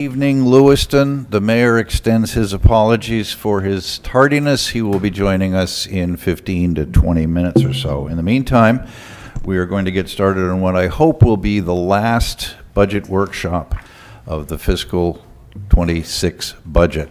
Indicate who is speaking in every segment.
Speaker 1: Evening, Lewiston. The mayor extends his apologies for his tardiness. He will be joining us in 15 to 20 minutes or so. In the meantime, we are going to get started on what I hope will be the last budget workshop of the fiscal 26 budget.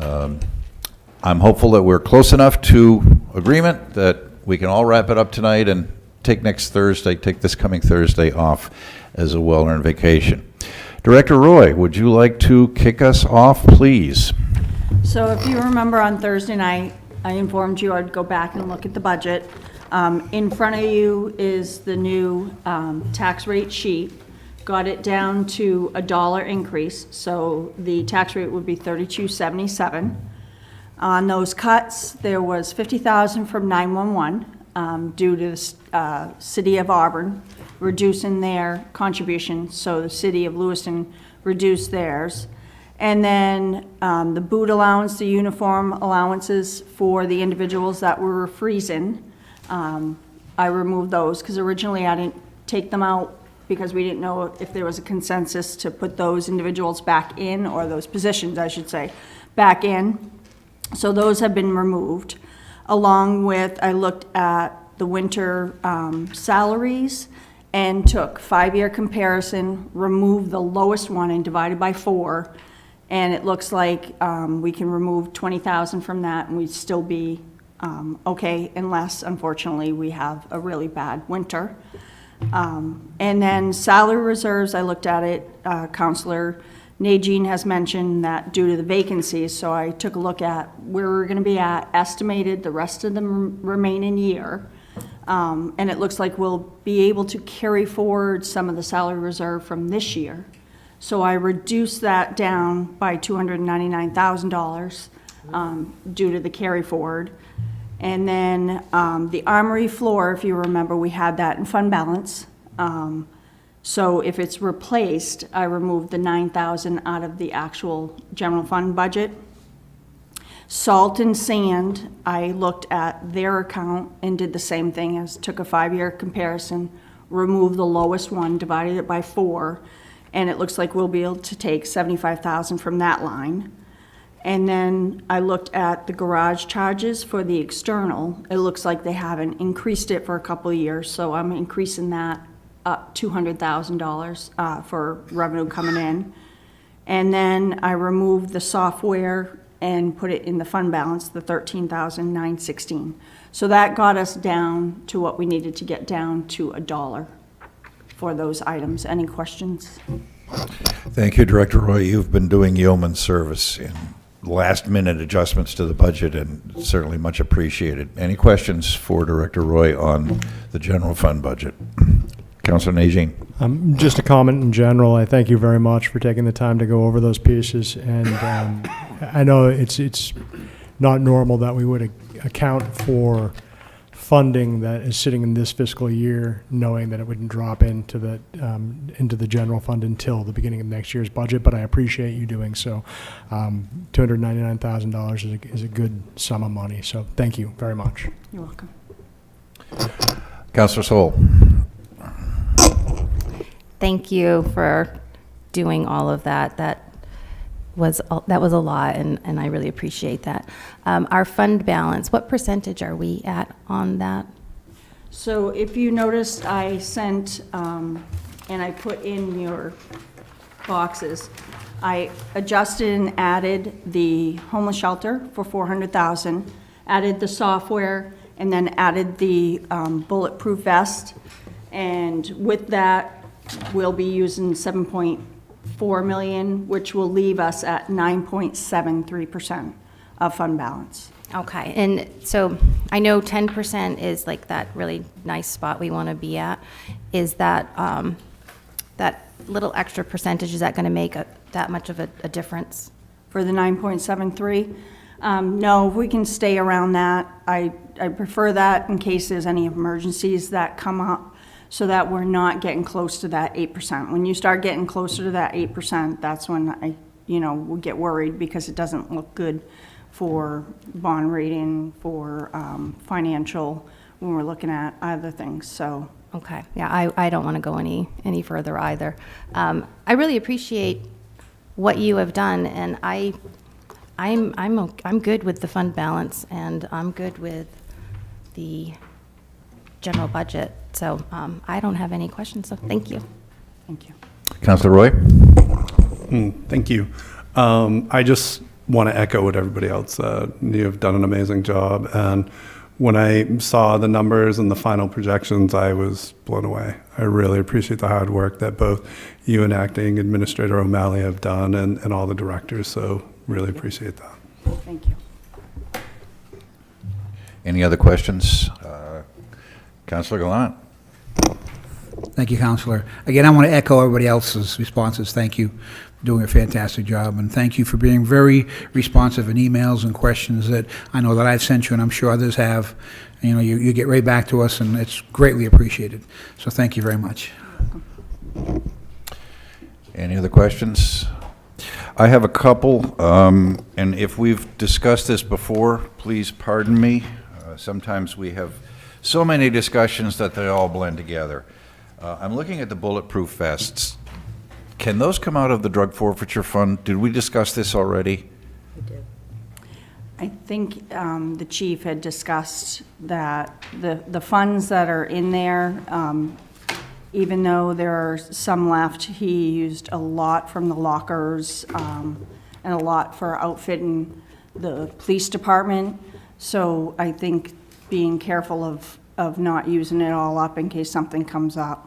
Speaker 1: I'm hopeful that we're close enough to agreement that we can all wrap it up tonight and take this coming Thursday off as a well-earned vacation. Director Roy, would you like to kick us off, please?
Speaker 2: So if you remember on Thursday night, I informed you I'd go back and look at the budget. In front of you is the new tax rate sheet. Got it down to $1 increase, so the tax rate would be $32.77. On those cuts, there was $50,000 from 911 due to the City of Auburn reducing their contribution, so the City of Lewiston reduced theirs. And then the boot allowance, the uniform allowances for the individuals that were freezing, I removed those because originally I didn't take them out because we didn't know if there was a consensus to put those individuals back in, or those positions, I should say, back in. So those have been removed. Along with, I looked at the winter salaries and took 5-year comparison, removed the lowest one and divided by 4. And it looks like we can remove 20,000 from that and we'd still be okay, unless unfortunately we have a really bad winter. And then salary reserves, I looked at it, Councilor Nadine has mentioned that due to the vacancies, so I took a look at where we're going to be at, estimated the rest of the remaining year, and it looks like we'll be able to carry forward some of the salary reserve from this year. So I reduced that down by $299,000 due to the carry forward. And then the armory floor, if you remember, we had that in fund balance. So if it's replaced, I removed the $9,000 out of the actual general fund budget. Salt and sand, I looked at their account and did the same thing, as took a 5-year comparison, removed the lowest one, divided it by 4, and it looks like we'll be able to take $75,000 from that line. And then I looked at the garage charges for the external. It looks like they haven't increased it for a couple of years, so I'm increasing that up $200,000 for revenue coming in. And then I removed the software and put it in the fund balance, the $13,916. So that got us down to what we needed to get down to $1 for those items. Any questions?
Speaker 1: Thank you, Director Roy. You've been doing yeoman service in last-minute adjustments to the budget, and certainly much appreciated. Any questions for Director Roy on the general fund budget? Councilor Najin.
Speaker 3: Just a comment in general. I thank you very much for taking the time to go over those pieces. And I know it's not normal that we would account for funding that is sitting in this fiscal year, knowing that it wouldn't drop into the general fund until the beginning of next year's budget. But I appreciate you doing so. $299,000 is a good sum of money. So thank you very much.
Speaker 2: You're welcome.
Speaker 1: Councilor Sol.
Speaker 4: Thank you for doing all of that. That was a lot, and I really appreciate that. Our fund balance, what percentage are we at on that?
Speaker 2: So if you noticed, I sent, and I put in your boxes, I adjusted and added the homeless shelter for $400,000, added the software, and then added the bulletproof vest. And with that, we'll be using $7.4 million, which will leave us at 9.73% of fund balance.
Speaker 4: Okay, and so I know 10% is like that really nice spot we want to be at. Is that that little extra percentage, is that going to make that much of a difference?
Speaker 2: For the 9.73? No, if we can stay around that. I prefer that in case there's any emergencies that come up, so that we're not getting close to that 8%. When you start getting closer to that 8%, that's when I, will get worried, because it doesn't look good for bond rating, for financial, when we're looking at other things. So
Speaker 4: Okay, yeah, I don't want to go any further either. I really appreciate what you have done, and I'm good with the fund balance, and I'm good with the general budget. So I don't have any questions, so thank you.
Speaker 2: Thank you.
Speaker 1: Councillor Roy?
Speaker 5: Thank you. I just want to echo what everybody else said. You have done an amazing job. And when I saw the numbers and the final projections, I was blown away. I really appreciate the hard work that both you and Acting Administrator O'Malley have done and all the directors. So really appreciate that.
Speaker 2: Thank you.
Speaker 1: Any other questions? Councillor Gallant?
Speaker 6: Thank you, Counselor. Again, I want to echo everybody else's responses. Thank you for doing a fantastic job, and thank you for being very responsive in emails and questions that I know that I've sent you, and I'm sure others have. You know, you get right back to us, and it's greatly appreciated. So thank you very much.
Speaker 1: Any other questions? I have a couple, and if we've discussed this before, please pardon me. Sometimes we have so many discussions that they all blend together. I'm looking at the bulletproof vests. Can those come out of the drug forfeiture fund? Did we discuss this already?
Speaker 2: I think the chief had discussed that the funds that are in there, even though there are some left, he used a lot from the lockers and a lot for outfitting the police department. So I think being careful of not using it all up in case something comes up.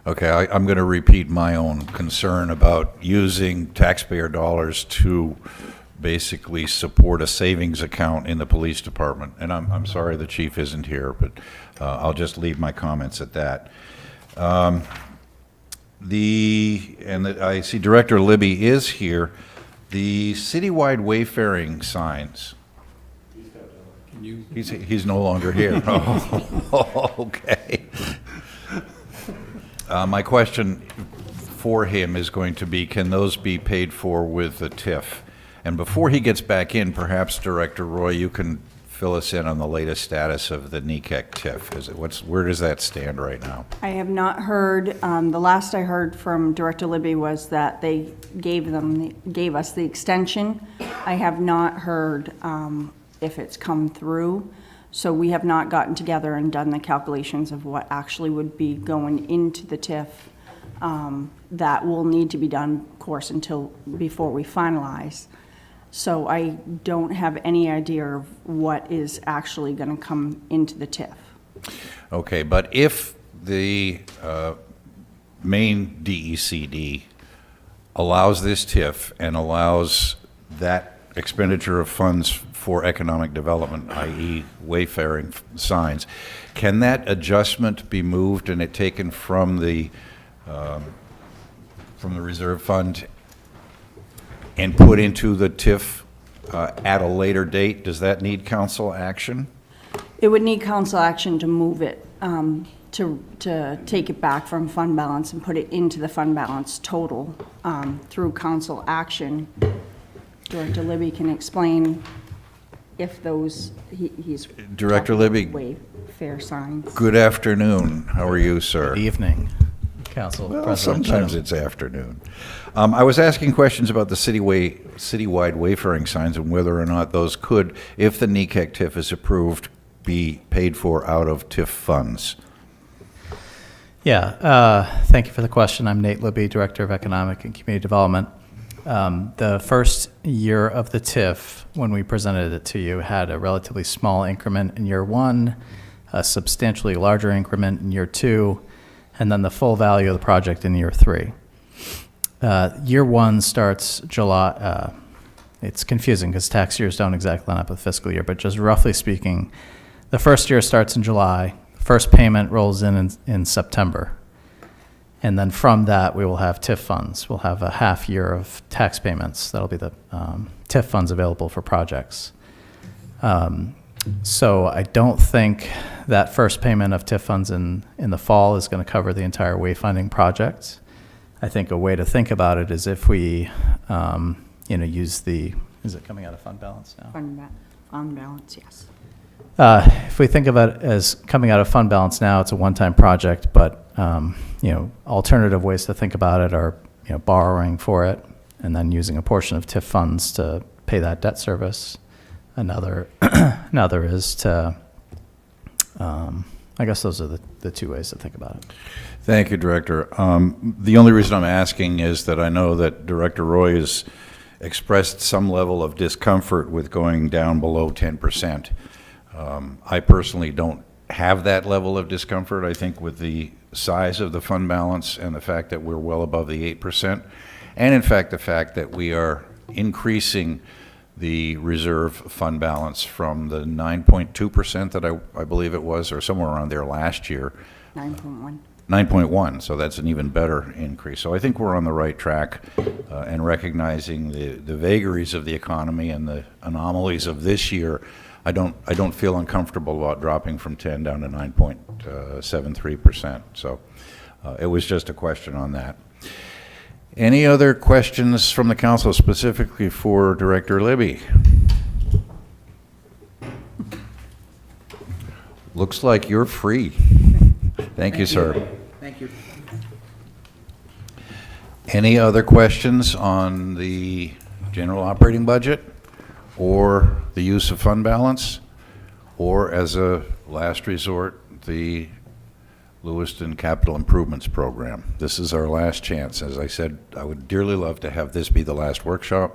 Speaker 1: Okay, I'm going to repeat my own concern about using taxpayer dollars to basically support a savings account in the police department. And I'm sorry the chief isn't here, but I'll just leave my comments at that. I see Director Libby is here. The citywide wayfaring signs. He's no longer here. Oh, okay. My question for him is going to be, can those be paid for with the TIF? And before he gets back in, perhaps Director Roy, you can fill us in on the latest status of the NECEC TIF. Where does that stand right now?
Speaker 2: I have not heard, the last I heard from Director Libby was that they gave us the extension. I have not heard if it's come through. So we have not gotten together and done the calculations of what actually would be going into the TIF. That will need to be done, of course, before we finalize. So I don't have any idea of what is actually going to come into the TIF.
Speaker 1: Okay, but if the main DECD allows this TIF and allows that expenditure of funds for economic development, i.e. wayfaring signs, can that adjustment be moved and it taken from the reserve fund and put into the TIF at a later date? Does that need council action?
Speaker 2: It would need council action to move it, to take it back from fund balance and put it into the fund balance total through council action. Director Libby can explain if those, he's.
Speaker 1: Director Libby.
Speaker 2: Wayfair signs.
Speaker 1: Good afternoon. How are you, sir?
Speaker 7: Good evening, Council
Speaker 1: Well,
Speaker 7: President.
Speaker 1: sometimes it's afternoon. I was asking questions about the citywide wayfaring signs and whether or not those could, if the NECEC TIF is approved, be paid for out of TIF funds.
Speaker 7: Yeah, thank you for the question. I'm Nate Libby, Director of Economic and Community Development. The first year of the TIF, when we presented it to you, had a relatively small increment in year one, a substantially larger increment in year two, and then the full value of the project in year three. Year one starts July. It's confusing because tax years don't exactly line up with fiscal year, but just roughly speaking, the first year starts in July, first payment rolls in September. And then from that, we will have TIF funds. We'll have a half year of tax payments. That'll be the TIF funds available for projects. So I don't think that first payment of TIF funds in the fall is going to cover the entire wayfinding project. I think a way to think about it is if we, use is it coming out of fund balance now?
Speaker 2: Fund balance, yes.
Speaker 7: If we think of it as coming out of fund balance now, it's a one-time project, but alternative ways to think about it are, borrowing for it and then using a portion of TIF funds to pay that debt service. Another is to, I guess those are the two ways to think about it.
Speaker 1: Thank you, Director. The only reason I'm asking is that I know that Director Roy has expressed some level of discomfort with going down below 10%. I personally don't have that level of discomfort. I think with the size of the fund balance and the fact that we're well above the 8%, and in fact the fact that we are increasing the reserve fund balance from the 9.2% that I believe it was, or somewhere around there last year.
Speaker 2: 9.1.
Speaker 1: 9.1, so that's an even better increase. So I think we're on the right track, and recognizing the vagaries of the economy and the anomalies of this year, I don't feel uncomfortable about dropping from 10 down to 9.73%. So it was just a question on that. Any other questions from the council specifically for Director Libby? Looks like you're free. Thank you, sir.
Speaker 6: Thank you.
Speaker 1: Any other questions on the general operating budget or the use of fund balance, or as a last resort, the Lewiston Capital Improvements Program? This is our last chance. As I said, I would dearly love to have this be the last workshop.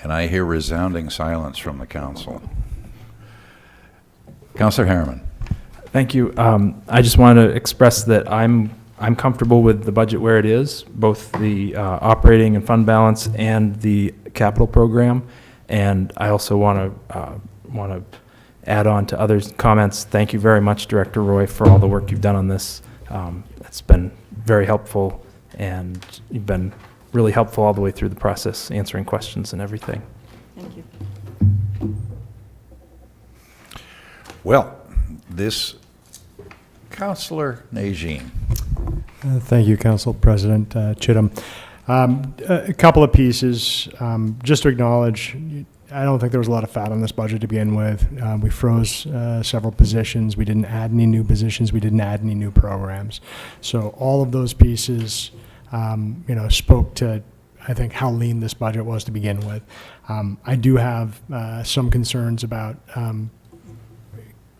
Speaker 1: And I hear resounding silence from the council. Councilor Harriman.
Speaker 8: Thank you. I just want to express that I'm comfortable with the budget where it is, both the operating and fund balance and the capital program. And I also want to add on to others' comments. Thank you very much, Director Roy, for all the work you've done on this. It's been very helpful, and you've been really helpful all the way through the process, answering questions and everything.
Speaker 2: Thank you.
Speaker 1: Well, this Councilor Najin.
Speaker 3: Thank you, Council President Chittum. A couple of pieces, just to acknowledge, I don't think there was a lot of fat on this budget to begin with. We froze several positions. We didn't add any new positions. We didn't add any new programs. So all of those pieces, spoke to, I think, how lean this budget was to begin with. I do have some concerns about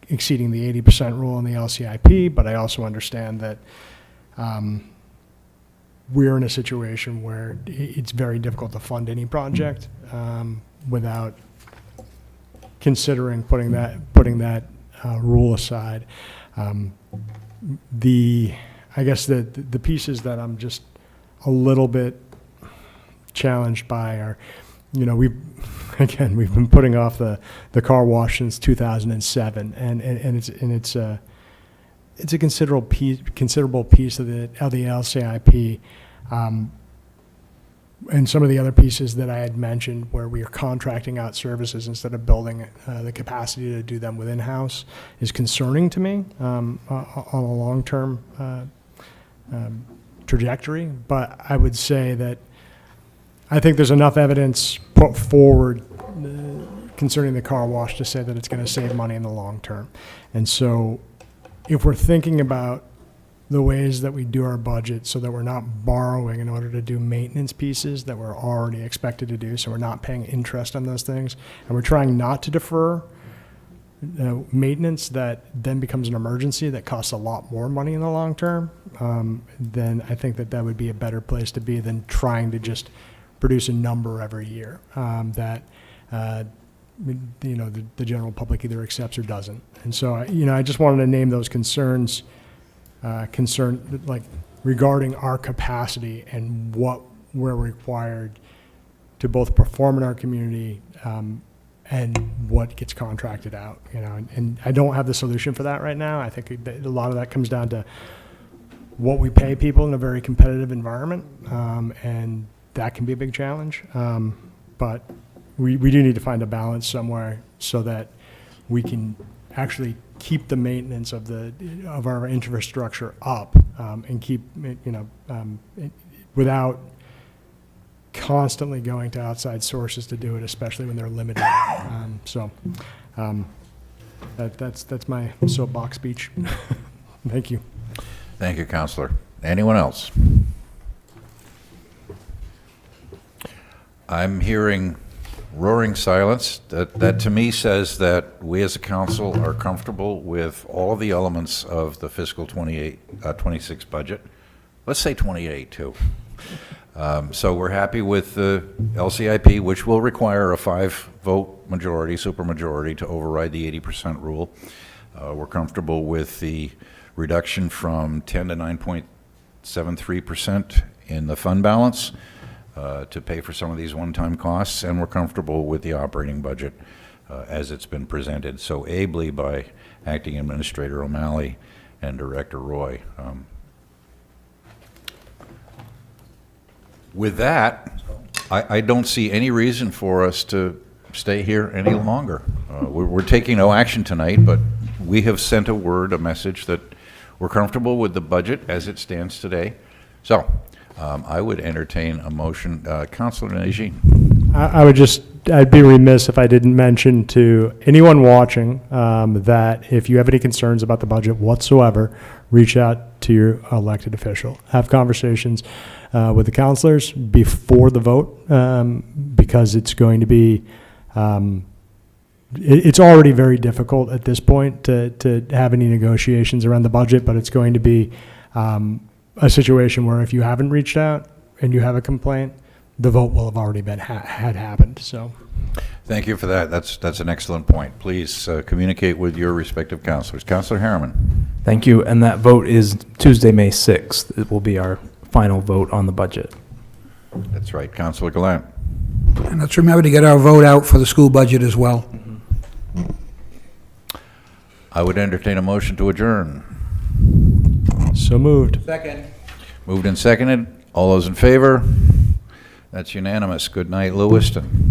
Speaker 3: exceeding the 80% rule in the LCIP, but I also understand that we're in a situation where it's very difficult to fund any project without considering putting that rule aside. I guess the pieces that I'm just a little bit challenged by are, we've been putting off the car wash since 2007, and it's a considerable piece of the LCIP. And some of the other pieces that I had mentioned where we are contracting out services instead of building the capacity to do them within house is concerning to me on a long-term trajectory. But I would say that I think there's enough evidence put forward concerning the car wash to say that it's going to save money in the long term. And so if we're thinking about the ways that we do our budget so that we're not borrowing in order to do maintenance pieces that we're already expected to do, so we're not paying interest on those things, and we're trying not to defer maintenance that then becomes an emergency that costs a lot more money in the long term, then I think that would be a better place to be than trying to just produce a number every year that the general public either accepts or doesn't. And so I just wanted to name those concerns regarding our capacity and what we're required to both perform in our community and what gets contracted out. And I don't have the solution for that right now. I think that a lot of that comes down to what we pay people in a very competitive environment, and that can be a big challenge. But we do need to find a balance somewhere so that we can actually keep the maintenance of our infrastructure up and keep without constantly going to outside sources to do it, especially when they're limited. That's my soapbox speech. Thank you.
Speaker 1: Thank you, Councilor. Anyone else? I'm hearing roaring silence. That to me says that we as a council are comfortable with all of the elements of the fiscal 26 budget. Let's say 28 too. So we're happy with the LCIP, which will require a 5-vote majority, supermajority, to override the 80% rule. We're comfortable with the reduction from 10 to 9.73% in the fund balance to pay for some of these one-time costs, and we're comfortable with the operating budget as it's been presented so ably by Acting Administrator O'Malley and Director Roy. With that, I don't see any reason for us to stay here any longer. We're taking no action tonight, but we have sent a word, a message that we're comfortable with the budget as it stands today. So I would entertain a motion. Councilor Najin.
Speaker 3: I'd be remiss if I didn't mention to anyone watching that if you have any concerns about the budget whatsoever, reach out to your elected official. Have conversations with the councilors before the vote because it's going to be, it's already very difficult at this point to have any negotiations around the budget, but it's going to be a situation where if you haven't reached out and you have a complaint, the vote will have already been had happened. So,
Speaker 1: thank you for that. That's an excellent point. Please communicate with your respective councilors. Councilor Harriman.
Speaker 8: Thank you. And that vote is Tuesday, May 6th. It will be our final vote on the budget.
Speaker 1: That's right. Councilor Gallant.
Speaker 6: And let's remember to get our vote out for the school budget as well.
Speaker 1: I would entertain a motion to adjourn.
Speaker 3: so moved.
Speaker 6: Second.
Speaker 1: Moved and seconded. All those in favor? That's unanimous. Good night, Lewiston.